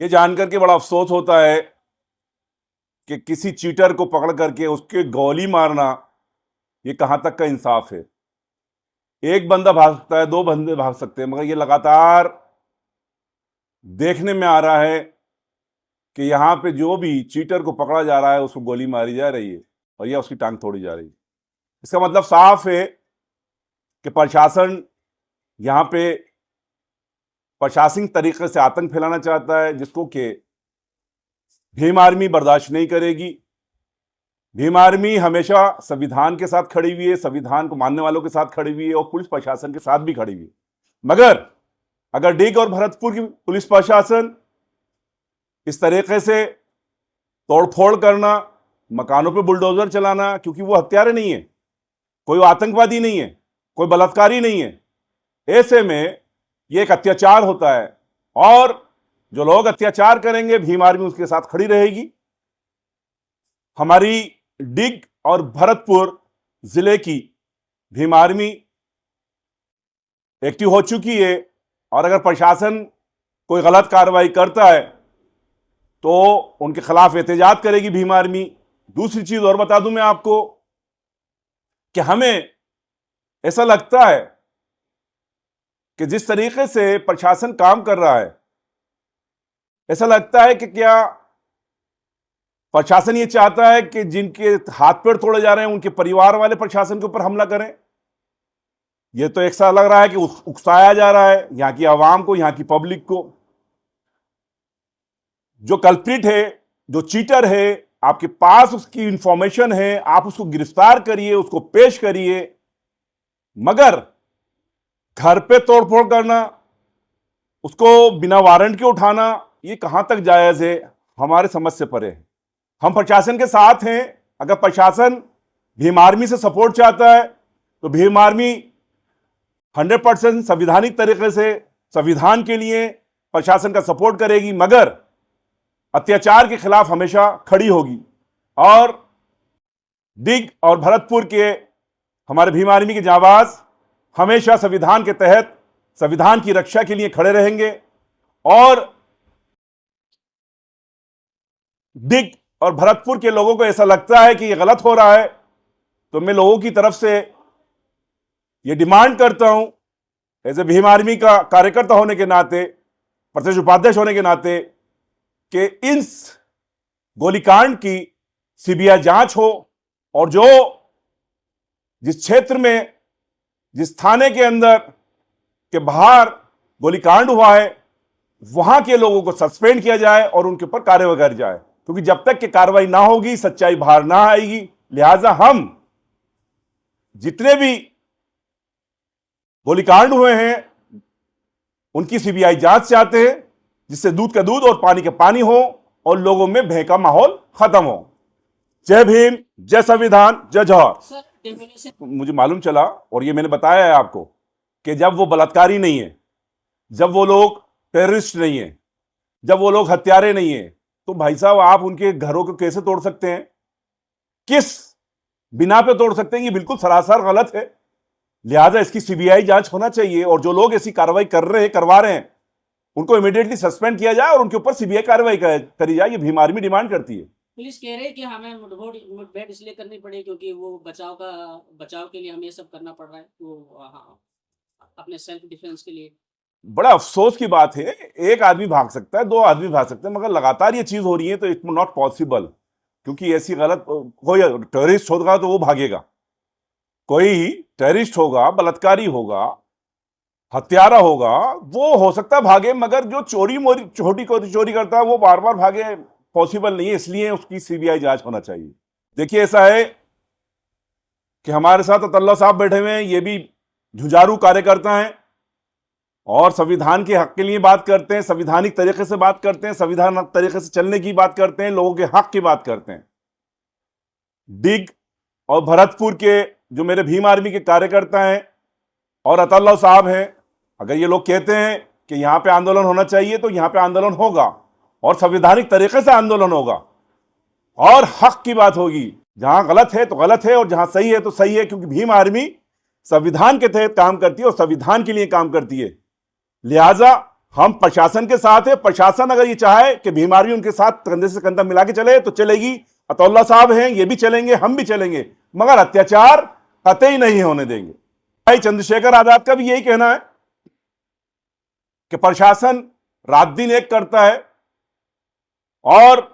ये जानकर के बड़ा अफसोस होता है कि किसी चीटर को पकड़ करके उसके गोली मारना, ये कहां तक का इंसाफ है। एक बंदा भाग सकता है, दो बंदे भाग सकते हैं, मगर ये लगातार देखने में आ रहा है कि यहां पे जो भी चीटर को पकड़ा जा रहा है उसको गोली मारी जा रही है और या उसकी टांग तोड़ी जा रही है। इसका मतलब साफ है कि प्रशासन यहां पे प्रशासनिक तरीके से आतंक फैलाना चाहता है, जिसको कि भीम आर्मी बर्दाश्त नहीं करेगी। भीम आर्मी हमेशा संविधान के साथ खड़ी हुई है, संविधान को मानने वालों के साथ खड़ी हुई है और पुलिस प्रशासन के साथ भी खड़ी हुई है। मगर अगर डिग और भरतपुर की पुलिस प्रशासन इस तरीके से तोड़फोड़ करना, मकानों पे बुलडोजर चलाना, क्योंकि वो हत्यारे नहीं है, कोई आतंकवादी नहीं है, कोई बलात्कारी नहीं है, ऐसे में ये एक अत्याचार होता है और जो लोग अत्याचार करेंगे भीम आर्मी उसके साथ खड़ी रहेगी। हमारी डिग और भरतपुर जिले की भीम आर्मी एक्टिव हो चुकी है और अगर प्रशासन कोई गलत कार्रवाई करता है तो उनके खिलाफ एहतजाज करेगी भीम आर्मी। दूसरी चीज और बता दूं मैं आपको कि हमें ऐसा लगता है कि जिस तरीके से प्रशासन काम कर रहा है, ऐसा लगता है कि क्या प्रशासन ये चाहता है कि जिनके हाथ पैर तोड़े जा रहे हैं उनके परिवार वाले प्रशासन के ऊपर हमला करें। यह तो ऐसा लग रहा है कि उकसाया जा रहा है यहां की आवाम को, यहां की पब्लिक को। जो कल्प्रिट है, जो चीटर है, आपके पास उसकी इंफॉर्मेशन है, आप उसको गिरफ्तार करिए, उसको पेश करिए, मगर घर पे तोड़फोड़ करना, उसको बिना वारंट के उठाना, ये कहां तक जायज है, हमारे समझ से परे है। हम प्रशासन के साथ हैं। अगर प्रशासन भीम आर्मी से सपोर्ट चाहता है तो भीम आर्मी 100% संविधानिक तरीके से संविधान के लिए प्रशासन का सपोर्ट करेगी, मगर अत्याचार के खिलाफ हमेशा खड़ी होगी। और डिग और भरतपुर के हमारे भीम आर्मी के जांबाज हमेशा संविधान के तहत संविधान की रक्षा के लिए खड़े रहेंगे। और डिग और भरतपुर के लोगों को ऐसा लगता है कि यह गलत हो रहा है, तो मैं लोगों की तरफ से यह डिमांड करता हूं, एज ए भीम आर्मी का कार्यकर्ता होने के नाते, प्रदेश उपाध्यक्ष होने के नाते, कि इस गोलीकांड की सीबीआई जांच हो और जो जिस क्षेत्र में, जिस थाने के अंदर के बाहर गोलीकांड हुआ है, वहां के लोगों को सस्पेंड किया जाए और उनके ऊपर कार्रवाई की जाए, क्योंकि जब तक कि कार्रवाई ना होगी सच्चाई बाहर ना आएगी। लिहाजा हम जितने भी गोलीकांड हुए हैं उनकी सीबीआई जांच चाहते हैं, जिससे दूध का दूध और पानी का पानी हो और लोगों में भय का माहौल खत्म हो। जय भीम, जय संविधान, जय जवाहर। मुझे मालूम चला और ये मैंने बताया है आपको कि जब वो बलात्कारी नहीं है, जब वो लोग टेररिस्ट नहीं है, जब वो लोग हत्यारे नहीं है, तो भाई साहब आप उनके घरों को कैसे तोड़ सकते हैं? किस बिना पे तोड़ सकते हैं? ये बिल्कुल सरासर गलत है। लिहाजा इसकी सीबीआई जांच होना चाहिए और जो लोग ऐसी कार्रवाई करवा रहे हैं उनको इमीडिएटली सस्पेंड किया जाए और उनके ऊपर सीबीआई कार्रवाई करी जाए। ये भीम आर्मी डिमांड करती है। पुलिस कह रही है कि हमें मुठभेड़ इसलिए करनी पड़ी क्योंकि वो बचाव के लिए हमें ये सब करना पड़ रहा है, वो हाँ, अपने सेल्फ डिफेंस के लिए। बड़ा अफसोस की बात है, एक आदमी भाग सकता है, दो आदमी भाग सकते हैं, मगर लगातार ये चीज हो रही है तो इट नॉट पॉसिबल। क्योंकि ऐसी गलत, कोई टेररिस्ट होगा तो वो भागेगा, कोई टेररिस्ट होगा, बलात्कारी होगा, हत्यारा होगा, वो हो सकता है भागे, मगर जो छोटी चोरी करता है वो बार बार भागे, पॉसिबल नहीं है। इसलिए उसकी सीबीआई जांच होना चाहिए। देखिए ऐसा है कि हमारे साथ अतल्ला साहब बैठे हुए हैं, ये भी जुझारू कार्यकर्ता हैं और संविधान के हक के लिए बात करते हैं, संविधानिक तरीके से बात करते हैं, संविधान तरीके से चलने की बात करते हैं, लोगों के हक की बात करते हैं। डिग और भरतपुर के जो मेरे भीम आर्मी के कार्यकर्ता हैं और अतल्ला साहब हैं, अगर ये लोग कहते हैं कि यहां पे आंदोलन होना चाहिए तो यहां पे आंदोलन होगा और संवैधानिक तरीके से आंदोलन होगा और हक की बात होगी। जहां गलत है तो गलत है और जहां सही है तो सही है, क्योंकि भीम आर्मी संविधान के तहत काम करती है और संविधान के लिए काम करती है। लिहाजा हम प्रशासन के साथ है। प्रशासन अगर ये चाहे कि भीम आर्मी उनके साथ कंधे से कंधा मिला के चले तो चलेगी। अतौल्ला साहब हैं, ये भी चलेंगे, हम भी चलेंगे, मगर अत्याचार कतई नहीं होने देंगे। भाई चंद्रशेखर आजाद का भी यही कहना है कि प्रशासन रात दिन एक करता है और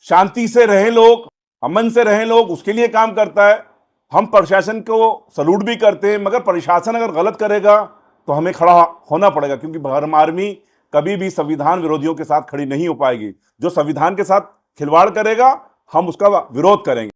शांति से रहें लोग, अमन से रहें लोग, उसके लिए काम करता है। हम प्रशासन को सलूट भी करते हैं, मगर प्रशासन अगर गलत करेगा तो हमें खड़ा होना पड़ेगा, क्योंकि भीम आर्मी कभी भी संविधान विरोधियों के साथ खड़ी नहीं हो पाएगी। जो संविधान के साथ खिलवाड़ करेगा हम उसका विरोध करेंगे।